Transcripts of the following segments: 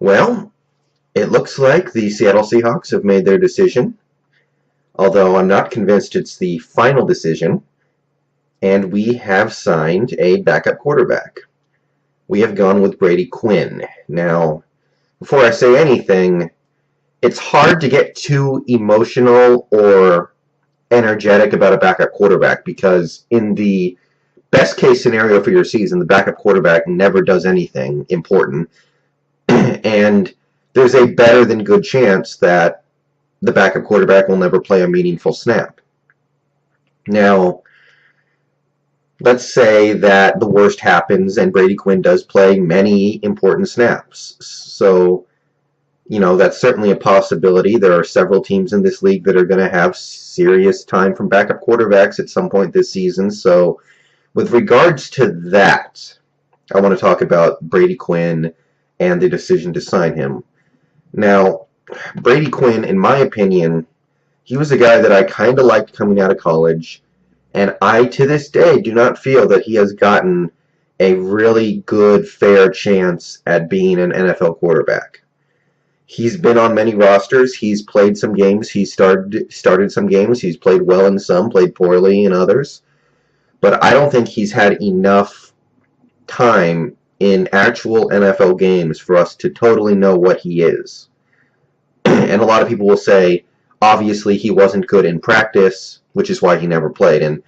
Well, it looks like the Seattle Seahawks have made their decision, although I'm not convinced it's the final decision, and we have signed a backup quarterback. We have gone with Brady Quinn. Now, before I say anything, it's hard to get too emotional or energetic about a backup quarterback because in the best case scenario for your season, the backup quarterback never does anything important, and there's a better than good chance that the backup quarterback will never play a meaningful snap. Now, let's say that the worst happens and Brady Quinn does play many important snaps. So, that's certainly a possibility. There are several teams in this league that are going to have serious time from backup quarterbacks at some point this season. So, with regards to that, I want to talk about Brady Quinn and the decision to sign him. Now, Brady Quinn, in my opinion, he was a guy that I kind of liked coming out of college, and I, to this day, do not feel that he has gotten a really good, fair chance at being an NFL quarterback. He's been on many rosters. He's played some games. He started some games. He's played well in some, played poorly in others. But I don't think he's had enough time in actual NFL games for us to totally know what he is. And a lot of people will say, obviously, he wasn't good in practice, which is why he never played. And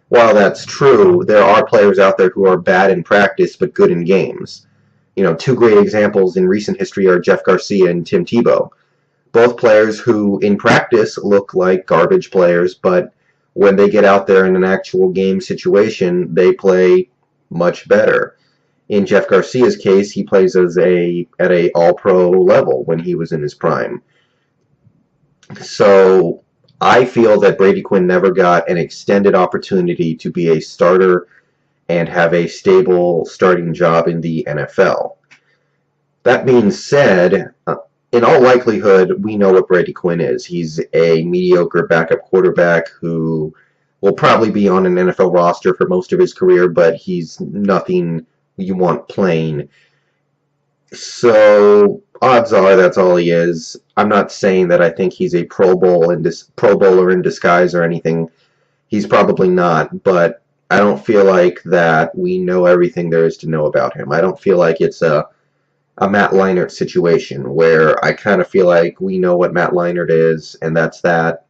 while that's true, there are players out there who are bad in practice but good in games. Two great examples in recent history are Jeff Garcia and Tim Tebow. Both players who, in practice, look like garbage players, but when they get out there in an actual game situation, they play much better. In Jeff Garcia's case, he plays at a all-pro level when he was in his prime. So I feel that Brady Quinn never got an extended opportunity to be a starter and have a stable starting job in the NFL. That being said, in all likelihood, we know what Brady Quinn is. He's a mediocre backup quarterback who will probably be on an NFL roster for most of his career, but he's nothing you want playing. So odds are that's all he is. I'm not saying that I think he's a Pro Bowler in disguise or anything. He's probably not, but I don't feel like that we know everything there is to know about him. I don't feel like it's a Matt Leinart situation where I kind of feel like we know what Matt Leinart is, and that's that.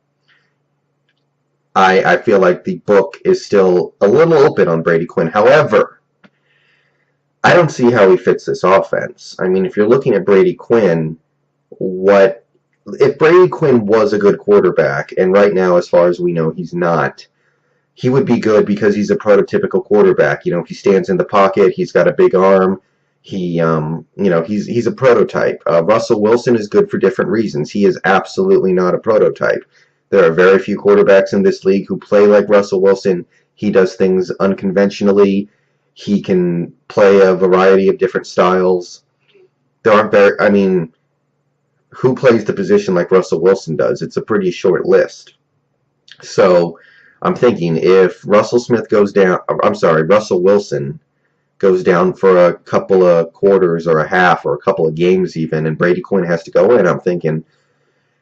I feel like the book is still a little open on Brady Quinn. However, I don't see how he fits this offense. I mean, if you're looking at Brady Quinn, if Brady Quinn was a good quarterback, and right now, as far as we know, he's not, he would be good because he's a prototypical quarterback. He stands in the pocket, he's got a big arm, he's a prototype. Russell Wilson is good for different reasons. He is absolutely not a prototype. There are very few quarterbacks in this league who play like Russell Wilson. He does things unconventionally. He can play a variety of different styles. Who plays the position like Russell Wilson does? It's a pretty short list. So I'm thinking if Russell Wilson goes down for a couple of quarters or a half or a couple of games even, and Brady Quinn has to go in, I'm thinking,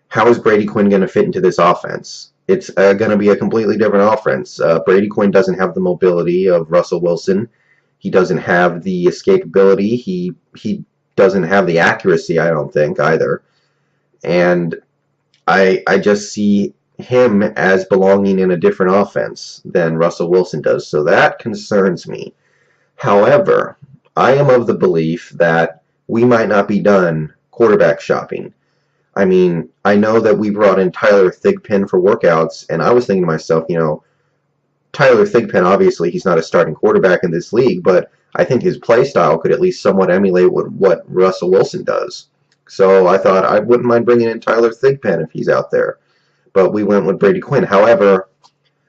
how is Brady Quinn going to fit into this offense? It's going to be a completely different offense. Brady Quinn doesn't have the mobility of Russell Wilson. He doesn't have the escapability. He doesn't have the accuracy, I don't think, either. And I just see him as belonging in a different offense than Russell Wilson does. So that concerns me. However, I am of the belief that we might not be done quarterback shopping. I mean, I know that we brought in Tyler Thigpen for workouts, and I was thinking to myself, Tyler Thigpen, obviously, he's not a starting quarterback in this league, but I think his play style could at least somewhat emulate what Russell Wilson does. So I thought I wouldn't mind bringing in Tyler Thigpen if he's out there. But we went with Brady Quinn. However,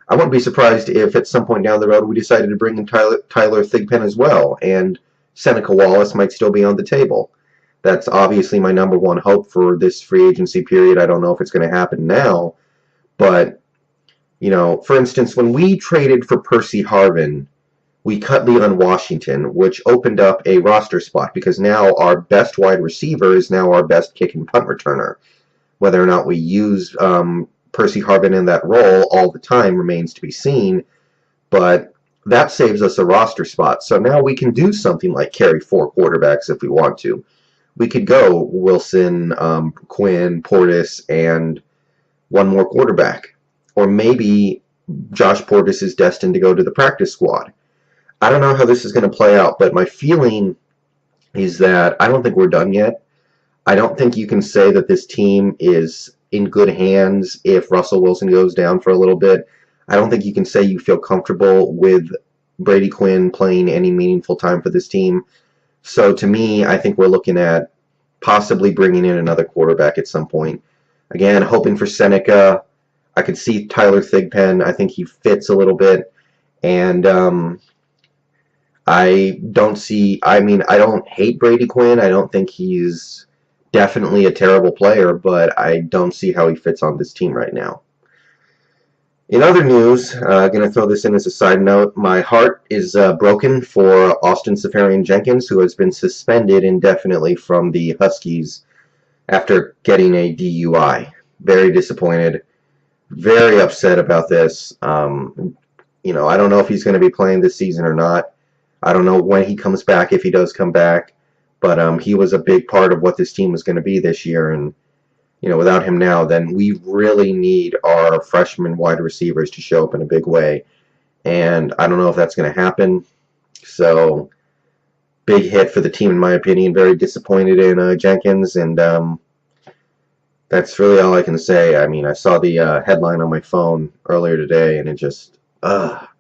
I wouldn't be surprised if at some point down the road we decided to bring in Tyler Thigpen as well, and Seneca Wallace might still be on the table. That's obviously my number one hope for this free agency period. I don't know if it's going to happen now, but, for instance, when we traded for Percy Harvin, we cut Leland Washington, which opened up a roster spot because now our best wide receiver is now our best kick and punt returner. Whether or not we use Percy Harvin in that role all the time remains to be seen, but that saves us a roster spot. So now we can do something like carry 4 quarterbacks if we want to. We could go Wilson, Quinn, Portis, and one more quarterback. Or maybe Josh Portis is destined to go to the practice squad. I don't know how this is going to play out, but my feeling is that I don't think we're done yet. I don't think you can say that this team is in good hands if Russell Wilson goes down for a little bit. I don't think you can say you feel comfortable with Brady Quinn playing any meaningful time for this team. So to me, I think we're looking at possibly bringing in another quarterback at some point. Again, hoping for Seneca. I could see Tyler Thigpen. I think he fits a little bit. And I don't hate Brady Quinn. I don't think he's definitely a terrible player, but I don't see how he fits on this team right now. In other news, I'm going to throw this in as a side note. My heart is broken for Austin-Seferian Jenkins, who has been suspended indefinitely from the Huskies after getting a DUI. Very disappointed. Very upset about this. I don't know if he's going to be playing this season or not. I don't know when he comes back, if he does come back. But he was a big part of what this team was going to be this year. And, without him now, then we really need our freshman wide receivers to show up in a big way. And I don't know if that's going to happen. So, big hit for the team, in my opinion. Very disappointed in Jenkins. And that's really all I can say. I mean, I saw the headline on my phone earlier today, and it just, what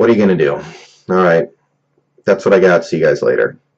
are you going to do? All right. That's what I got. See you guys later.